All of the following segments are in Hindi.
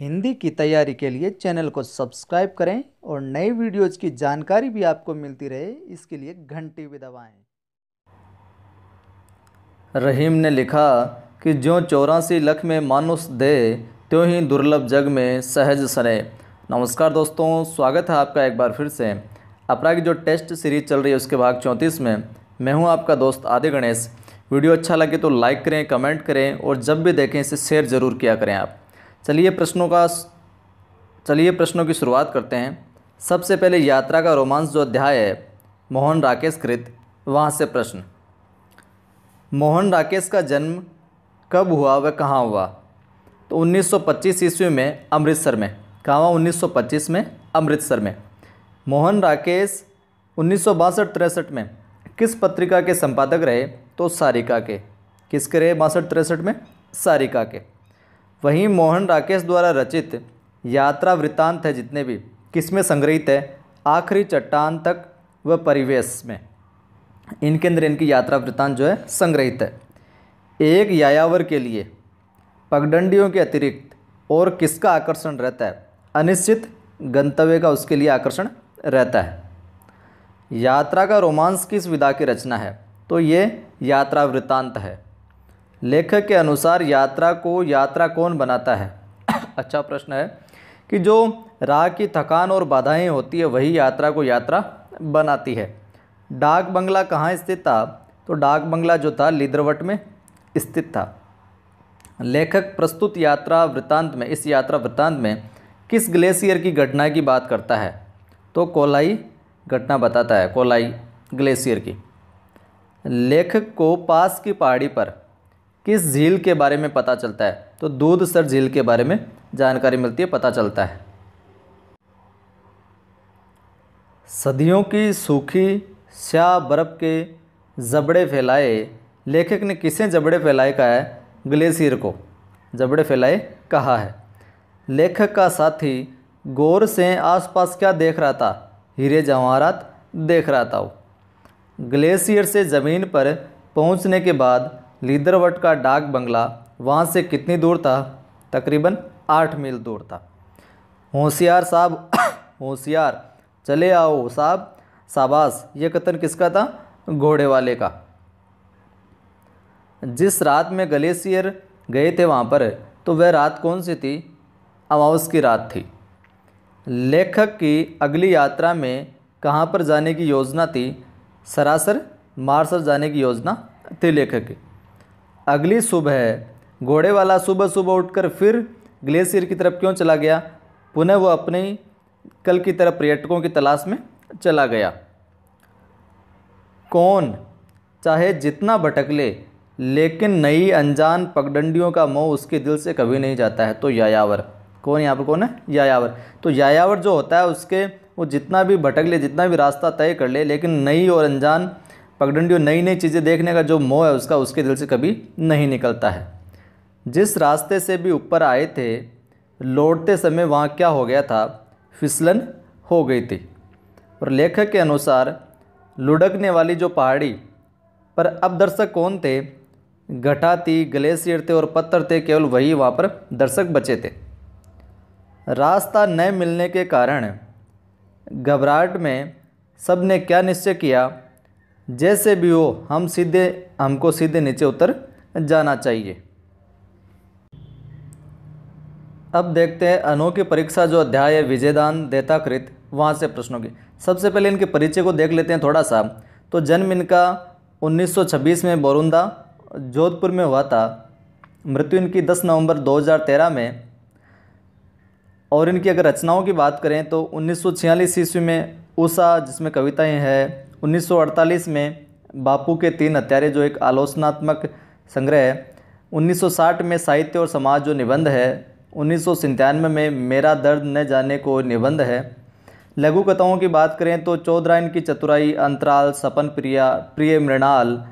हिंदी की तैयारी के लिए चैनल को सब्सक्राइब करें और नई वीडियोज़ की जानकारी भी आपको मिलती रहे, इसके लिए घंटी भी दबाएं। रहीम ने लिखा कि ज्यों 84 लाख में मानुष दे, त्यों ही दुर्लभ जग में सहज सने। नमस्कार दोस्तों, स्वागत है आपका एक बार फिर से अपना की जो टेस्ट सीरीज चल रही है उसके भाग 34 में। मैं हूं आपका दोस्त आदि गणेश। वीडियो अच्छा लगे तो लाइक करें, कमेंट करें और जब भी देखें इसे शेयर ज़रूर किया करें आप। चलिए प्रश्नों की शुरुआत करते हैं। सबसे पहले यात्रा का रोमांस जो अध्याय है, मोहन राकेश कृत, वहाँ से प्रश्न। मोहन राकेश का जन्म कब हुआ, वह कहाँ हुआ? तो 1925 ईस्वी में अमृतसर में। कहाँ हुआ? 1925 में अमृतसर में। मोहन राकेश 1962-63 में किस पत्रिका के संपादक रहे? तो सारिका के। किसके रहे 62-63 में? सारिका के। वहीं मोहन राकेश द्वारा रचित यात्रा वृत्तांत है जितने भी, किसमें संग्रहित है? आखिरी चट्टान तक व परिवेश में। इनके अंदर इनकी यात्रा वृत्तांत जो है संग्रहित है। एक यायावर के लिए पगडंडियों के अतिरिक्त और किसका आकर्षण रहता है? अनिश्चित गंतव्य का उसके लिए आकर्षण रहता है। यात्रा का रोमांस किस विधा की रचना है? तो ये यात्रा वृत्तांत है। लेखक के अनुसार यात्रा को यात्रा कौन बनाता है? अच्छा प्रश्न है कि जो राह की थकान और बाधाएं होती है वही यात्रा को यात्रा बनाती है। डाक बंगला कहाँ स्थित था? तो डाक बंगला जो था लीदरवट में स्थित था। लेखक प्रस्तुत यात्रा वृत्तांत में, इस यात्रा वृत्तांत में किस ग्लेशियर की घटना की बात करता है? तो कोलाई घटना बताता है, कोलाई ग्लेशियर की। लेखक को पास की पहाड़ी पर किस झील के बारे में पता चलता है? तो दूधसर झील के बारे में जानकारी मिलती है, पता चलता है। सदियों की सूखी स्याह बर्फ के जबड़े फैलाए, लेखक ने किसे जबड़े फैलाए कहा है? ग्लेशियर को जबड़े फैलाए कहा है। लेखक का साथी गौर से आसपास क्या देख रहा था? हीरे जवाहरात देख रहा था वो। ग्लेशियर से ज़मीन पर पहुंचने के बाद लीदरवट का डाक बंगला वहाँ से कितनी दूर था? तकरीबन 8 मील दूर था। होशियार साहब होशियार, चले आओ साहब, शाबाश, ये कथन किसका था? घोड़े वाले का। जिस रात में ग्लेशियर गए थे वहाँ पर, तो वह रात कौन सी थी? अमावस की रात थी। लेखक की अगली यात्रा में कहाँ पर जाने की योजना थी? सरासर मार्शल जाने की योजना थी लेखक की। अगली सुबह घोड़े वाला सुबह सुबह उठकर फिर ग्लेशियर की तरफ क्यों चला गया? पुनः वो अपनी कल की तरफ पर्यटकों की तलाश में चला गया। कौन चाहे जितना भटक ले, लेकिन नई अनजान पगडंडियों का मोह उसके दिल से कभी नहीं जाता है? तो यायावर। कौन यहाँ पर कौन है? यायावर। तो यायावर जो होता है उसके, वो जितना भी भटक ले, जितना भी रास्ता तय कर ले, लेकिन नई और अनजान पगडंडियों, नई नई चीज़ें देखने का जो मोह है उसका उसके दिल से कभी नहीं निकलता है। जिस रास्ते से भी ऊपर आए थे, लौटते समय वहाँ क्या हो गया था? फिसलन हो गई थी। और लेखक के अनुसार लुढ़कने वाली जो पहाड़ी पर अब दर्शक कौन थे? घटा थी, ग्लेशियर थे और पत्थर थे, केवल वही वहाँ पर दर्शक बचे थे। रास्ता न मिलने के कारण घबराहट में सब ने क्या निश्चय किया? जैसे भी हो हमको सीधे नीचे उतर जाना चाहिए। अब देखते हैं अनोखी परीक्षा जो अध्याय है विजयदान देताकृत, वहाँ से प्रश्नों की। सबसे पहले इनके परिचय को देख लेते हैं थोड़ा सा। तो जन्म इनका 1926 में बोरुंदा जोधपुर में हुआ था। मृत्यु इनकी 10 नवंबर 2013 में। और इनकी अगर रचनाओं की बात करें तो 1946 ईस्वी में उषा, जिसमें कविताएं हैं। 1948 में बापू के 3 हत्यारे जो एक आलोचनात्मक संग्रह है। 1960 में साहित्य और समाज जो निबंध है। 1997 में मेरा दर्द न जाने को निबंध है। लघु कथाओं की बात करें तो चौधराइन की चतुराई, अंतराल, सपन प्रिया, प्रिय मृणाल,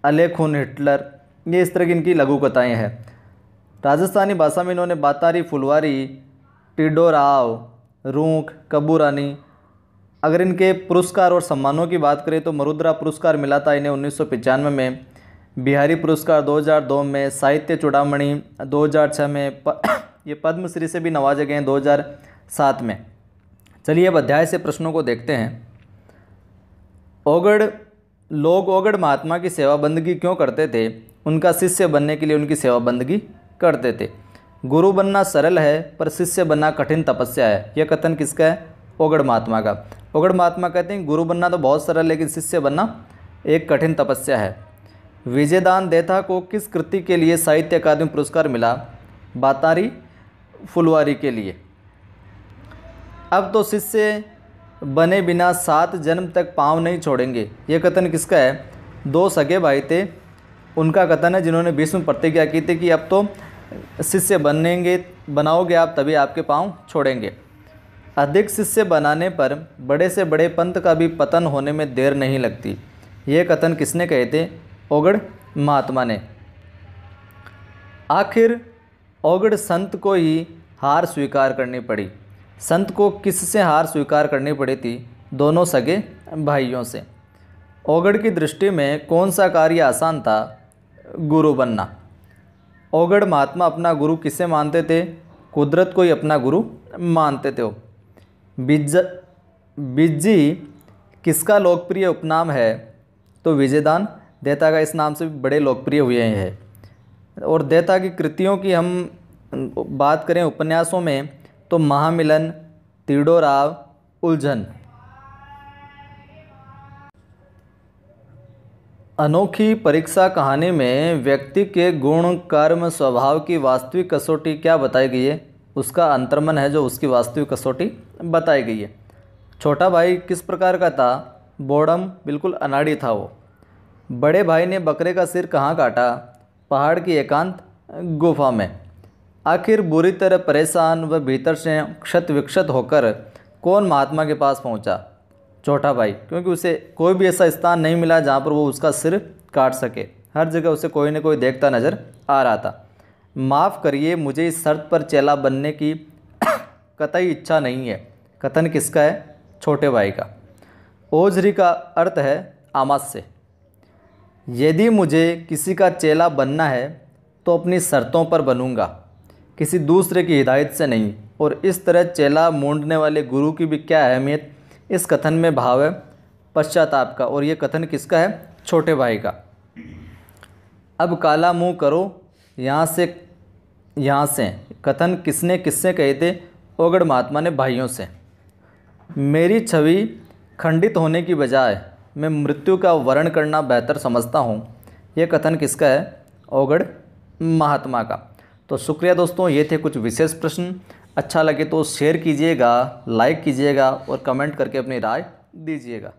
अलेखुन हिटलर, ये इस तरह की इनकी लघु कथाएँ हैं। राजस्थानी भाषा में इन्होंने बातारी, फुलवारी, टिडोराव, रूंख, कबूरानी। अगर इनके पुरस्कार और सम्मानों की बात करें तो मरुद्रा पुरस्कार मिला था इन्हें 1995 में। बिहारी पुरस्कार 2002 में, साहित्य चूड़ामणि 2006 में, ये पद्मश्री से भी नवाजे गए हैं 2007 में। चलिए अब अध्याय से प्रश्नों को देखते हैं। लोग ओगड़ महात्मा की सेवा बंदगी क्यों करते थे? उनका शिष्य बनने के लिए उनकी सेवा बंदगी करते थे। गुरु बनना सरल है पर शिष्य बनना कठिन तपस्या है। यह कथन किसका है? ओगड़ महात्मा का। ओगड़ महात्मा कहते हैं गुरु बनना तो बहुत सरल लेकिन शिष्य बनना एक कठिन तपस्या है। विजयदान देथा को किस कृति के लिए साहित्य अकादमी पुरस्कार मिला? बातारी फुलवारी के लिए। अब तो शिष्य बने बिना 7 जन्म तक पाँव नहीं छोड़ेंगे। यह कथन किसका है? 2 सगे भाई थे, उनका कथन है जिन्होंने भीष्म प्रतिज्ञा की थी कि अब तो शिष्य बनाओगे आप तभी आपके पाँव छोड़ेंगे। अधिक शिष्य बनाने पर बड़े से बड़े पंथ का भी पतन होने में देर नहीं लगती। ये कथन किसने कहे थे? ओगड़ महात्मा ने। आखिर ओगड़ संत को ही हार स्वीकार करनी पड़ी। संत को किससे हार स्वीकार करनी पड़ी थी? दोनों सगे भाइयों से। ओगड़ की दृष्टि में कौन सा कार्य आसान था? गुरु बनना। ओगड़ महात्मा अपना गुरु किसे मानते थे? कुदरत को ही अपना गुरु मानते थे। बिज्जी किसका लोकप्रिय उपनाम है? तो विजयदान देता का इस नाम से भी बड़े लोकप्रिय हुए हैं। और देता की कृतियों की हम बात करें उपन्यासों में तो महामिलन, तीडोराव, उलझन। अनोखी परीक्षा कहानी में व्यक्ति के गुण, कर्म, स्वभाव की वास्तविक कसौटी क्या बताई गई है? उसका अंतर्मन है जो उसकी वास्तविक कसौटी बताई गई है। छोटा भाई किस प्रकार का था? बोड़म, बिल्कुल अनाड़ी था वो। बड़े भाई ने बकरे का सिर कहाँ काटा? पहाड़ की एकांत गुफा में। आखिर बुरी तरह परेशान व भीतर से क्षत विक्षत होकर कौन महात्मा के पास पहुंचा? छोटा भाई, क्योंकि उसे कोई भी ऐसा स्थान नहीं मिला जहां पर वो उसका सिर काट सके। हर जगह उसे कोई न कोई देखता नजर आ रहा था। माफ़ करिए, मुझे इस शर्त पर चेला बनने की कतई इच्छा नहीं है। कथन किसका है? छोटे भाई का। ओझरी का अर्थ है आमास्य। यदि मुझे किसी का चेला बनना है तो अपनी शर्तों पर बनूंगा, किसी दूसरे की हिदायत से नहीं। और इस तरह चेला मूंढने वाले गुरु की भी क्या अहमियत? इस कथन में भाव है पश्चाताप का। और ये कथन किसका है? छोटे भाई का। अब काला मुंह करो यहाँ से कथन किससे कहे थे? ओगड़ महात्मा ने भाइयों से। मेरी छवि खंडित होने की बजाय मैं मृत्यु का वर्ण करना बेहतर समझता हूँ। यह कथन किसका है? ओगड़ महात्मा का। तो शुक्रिया दोस्तों, ये थे कुछ विशेष प्रश्न। अच्छा लगे तो शेयर कीजिएगा, लाइक कीजिएगा और कमेंट करके अपनी राय दीजिएगा।